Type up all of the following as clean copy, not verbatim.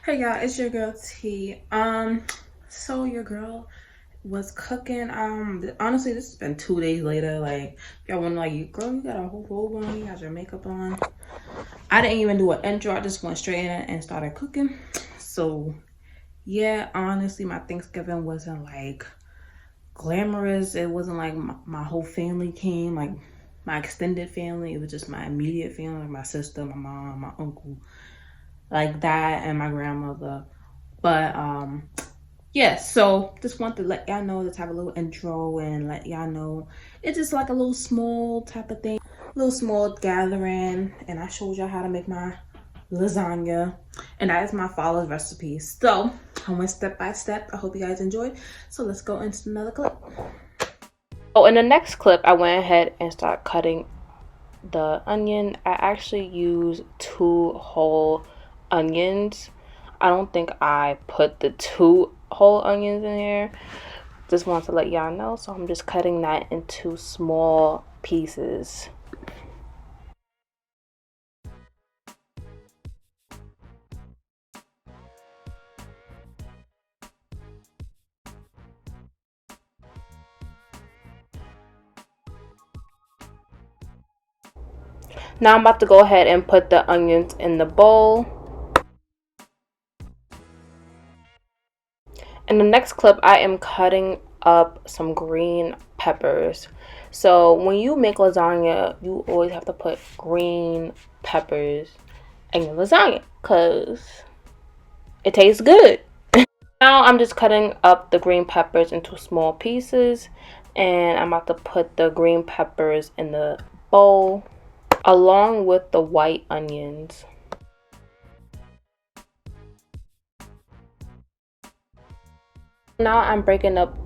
Hey y'all, it's your girl T. So your girl was cooking. Honestly, this has been 2 days later. Like, y'all want like, you girl, you got a whole robe on, you got your makeup on. I didn't even do an intro. I just went straight in and started cooking. So yeah, honestly, my Thanksgiving wasn't like glamorous. It wasn't like my whole family came, like my extended family. It was just my immediate family, like my sister, my mom, my uncle, like that, and my grandmother. But yeah, so just want to let y'all know, just have a little intro and let y'all know it's just like a little small type of thing, little small gathering. And I showed y'all how to make my lasagna, and that is my father's recipe. So I went step by step. I hope you guys enjoyed. So let's go into another clip. Oh, in the next clip, I went ahead and started cutting the onion. I actually used 2 whole onions. I don't think I put the 2 whole onions in here. Just want to let y'all know. So I'm just cutting that into small pieces. Now I'm about to go ahead and put the onions in the bowl. In the next clip, I am cutting up some green peppers. So when you make lasagna, you always have to put green peppers in your lasagna because it tastes good. Now I'm just cutting up the green peppers into small pieces, and I'm about to put the green peppers in the bowl along with the white onions. Now I'm breaking up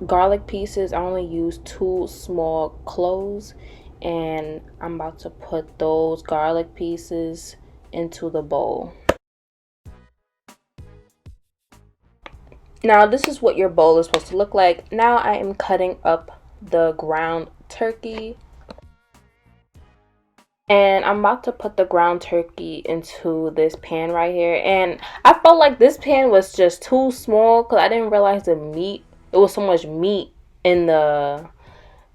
garlic pieces. I only used 2 small cloves, and I'm about to put those garlic pieces into the bowl. Now this is what your bowl is supposed to look like. Now I am cutting up the ground turkey, and I'm about to put the ground turkey into this pan right here. And I felt like this pan was just too small because I didn't realize the meat, it was so much meat in the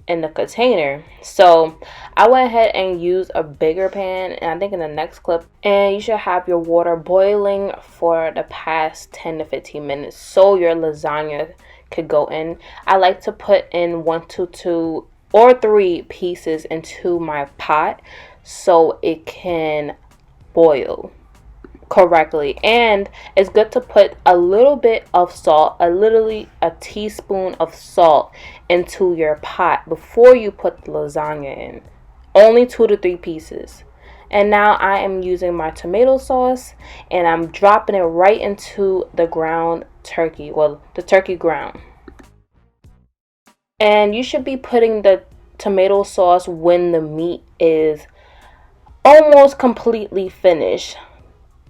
container. So I went ahead and used a bigger pan, and I think in the next clip, and you should have your water boiling for the past 10 to 15 minutes so your lasagna could go in. I like to put in 1 to 2 or 3 pieces into my pot so it can boil correctly. And it's good to put a little bit of salt, literally a teaspoon of salt into your pot before you put the lasagna in. Only 2 to 3 pieces. And now I am using my tomato sauce, and I'm dropping it right into the ground turkey, well, the turkey ground. And you should be putting the tomato sauce when the meat is almost completely finished.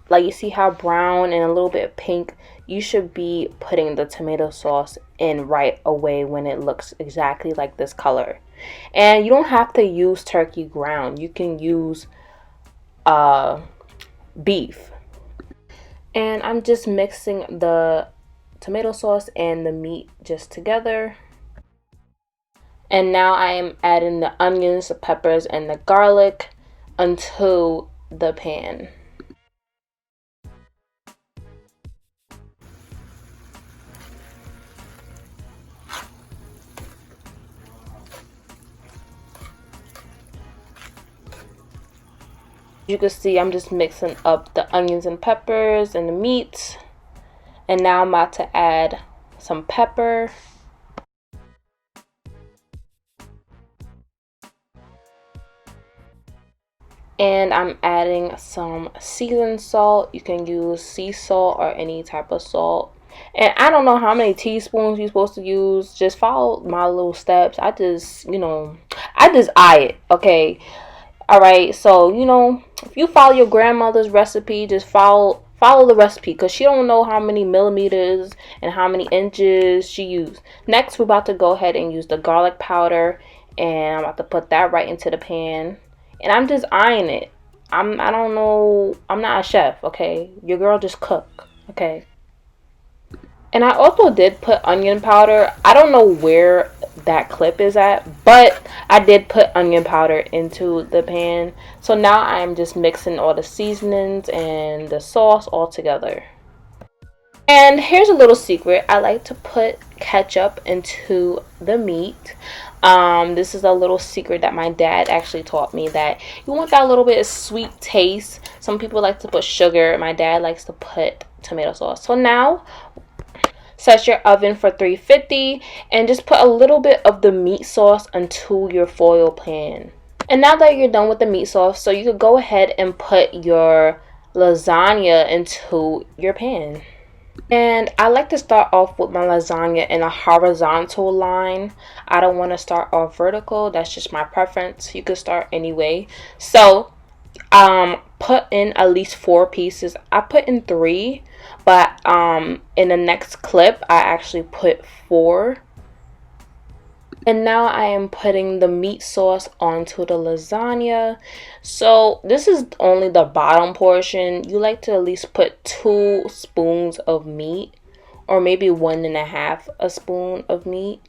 Like, you see how brown and a little bit pink? You should be putting the tomato sauce in right away when it looks exactly like this color. And you don't have to use turkey ground. You can use beef. And I'm just mixing the tomato sauce and the meat just together. And now I am adding the onions, the peppers, and the garlic into the pan. You can see I'm just mixing up the onions and peppers and the meat. And now I'm about to add some pepper. And I'm adding some seasoned salt. You can use sea salt or any type of salt. And I don't know how many teaspoons you're supposed to use. Just follow my little steps. I just eye it, okay? All right, so if you follow your grandmother's recipe, just follow the recipe, because she don't know how many millimeters and how many inches she used. Next, we're about to go ahead and use the garlic powder, and I'm about to put that right into the pan, and I'm just eyeing it. I don't know, I'm not a chef, okay? Your girl just cook. Okay. And I also did put onion powder. I don't know where that clip is at, but I did put onion powder into the pan. So now I'm just mixing all the seasonings and the sauce all together. And here's a little secret. I like to put ketchup into the meat. This is a little secret that my dad actually taught me, that you want that little bit of sweet taste. Some people like to put sugar. My dad likes to put tomato sauce. So now set your oven for 350 and just put a little bit of the meat sauce into your foil pan. And now that you're done with the meat sauce, so you could go ahead and put your lasagna into your pan. And I like to start off with my lasagna in a horizontal line. I don't want to start off vertical. That's just my preference. You could start anyway. So put in at least 4 pieces. I put in 3, but in the next clip I actually put 4. And now I am putting the meat sauce onto the lasagna. So this is only the bottom portion. You like to at least put 2 spoons of meat, or maybe 1.5 a spoon of meat.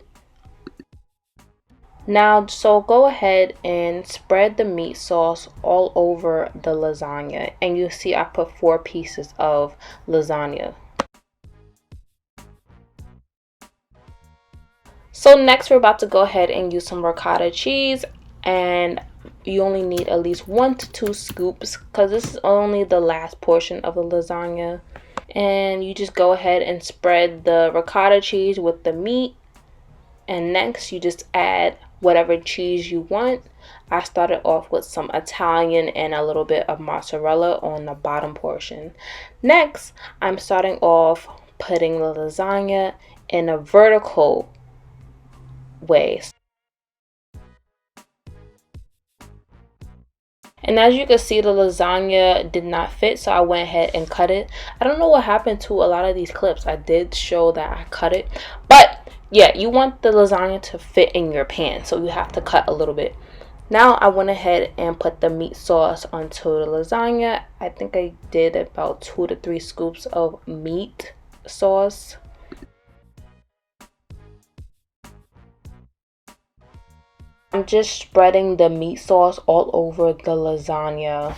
Now, so go ahead and spread the meat sauce all over the lasagna. And you see I put 4 pieces of lasagna. So next we're about to go ahead and use some ricotta cheese, and you only need at least 1 to 2 scoops because this is only the last portion of the lasagna. And you just go ahead and spread the ricotta cheese with the meat, and next you just add whatever cheese you want. I started off with some Italian and a little bit of mozzarella on the bottom portion. Next, I'm starting off putting the lasagna in a vertical way. And as you can see, the lasagna did not fit, so I went ahead and cut it. I don't know what happened to a lot of these clips. I did show that I cut it, but yeah, you want the lasagna to fit in your pan, so you have to cut a little bit. Now I went ahead and put the meat sauce onto the lasagna. I think I did about 2 to 3 scoops of meat sauce. I'm just spreading the meat sauce all over the lasagna.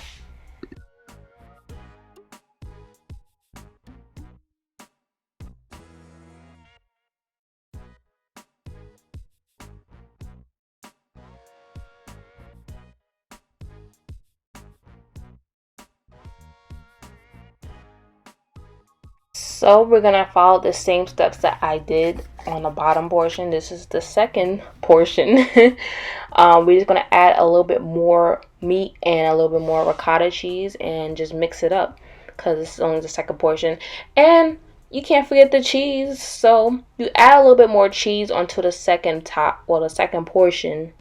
So we're gonna follow the same steps that I did on the bottom portion. This is the second portion. We're just gonna add a little bit more meat and a little bit more ricotta cheese and just mix it up because this is only the second portion. And you can't forget the cheese, so you add a little bit more cheese onto the second top, or the second portion,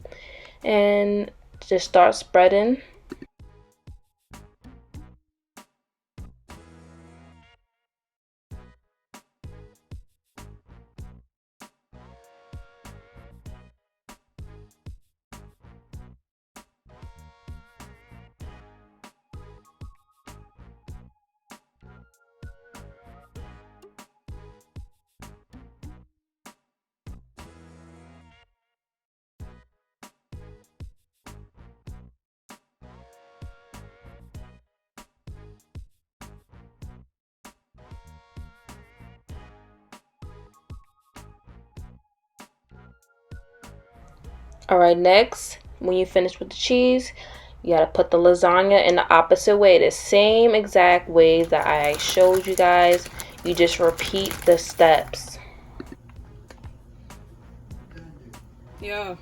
and just start spreading. Alright, next, when you finish with the cheese, you gotta put the lasagna in the opposite way, the same exact ways that I showed you guys. You just repeat the steps. Yeah.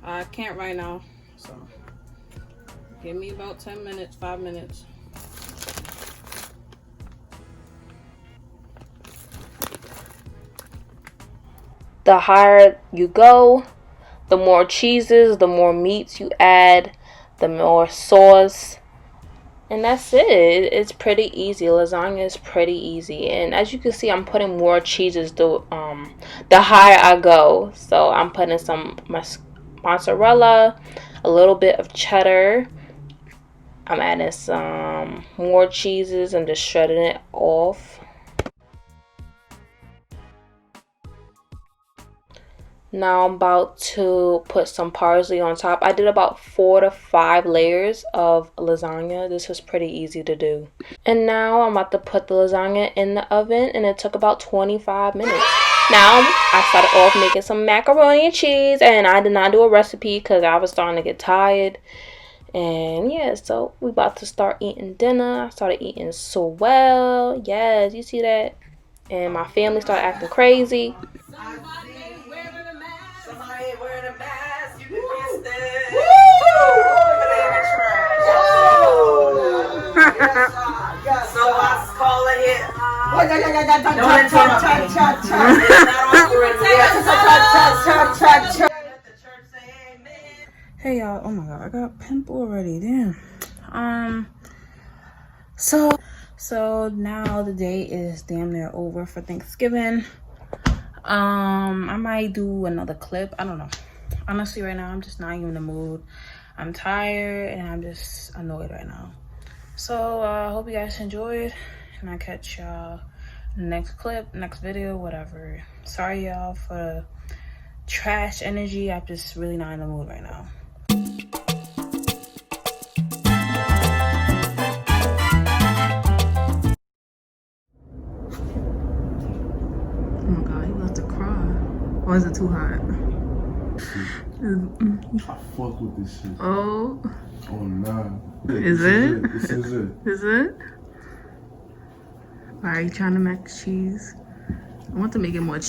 I can't right now, so give me about 10 minutes, 5 minutes. The higher you go, the more cheeses, the more meats you add, the more sauce. And that's it. It's pretty easy. Lasagna is pretty easy. And as you can see, I'm putting more cheeses the higher I go. So I'm putting some mozzarella, a little bit of cheddar. I'm adding some more cheeses and just shredding it off. Now I'm about to put some parsley on top. I did about 4 to 5 layers of lasagna. This was pretty easy to do. And now I'm about to put the lasagna in the oven, and it took about 25 minutes. Now I started off making some macaroni and cheese, and I did not do a recipe because I was starting to get tired. And yeah, so we about to start eating dinner. I started eating so well. Yes, you see that? And my family started acting crazy. Somebody ain't wearing a mask. You can kiss them. So let's call it here. Don't interrupt me. Hey y'all, oh my god, I got a pimple already, damn. So now the day is damn near over for Thanksgiving. I might do another clip, I don't know. Honestly, right now I'm just not even in the mood. I'm tired and I'm just annoyed right now. So I hope you guys enjoyed, and I'll catch y'all next clip, next video, whatever. Sorry y'all for the trash energy. I'm just really not in the mood right now. Oh my god, you about to cry. Or is it too hot? I fuck with this shit. Oh. Oh nah. Is it? This is it. Is it? Alright, you trying to mac and cheese? I want to make it more cheese.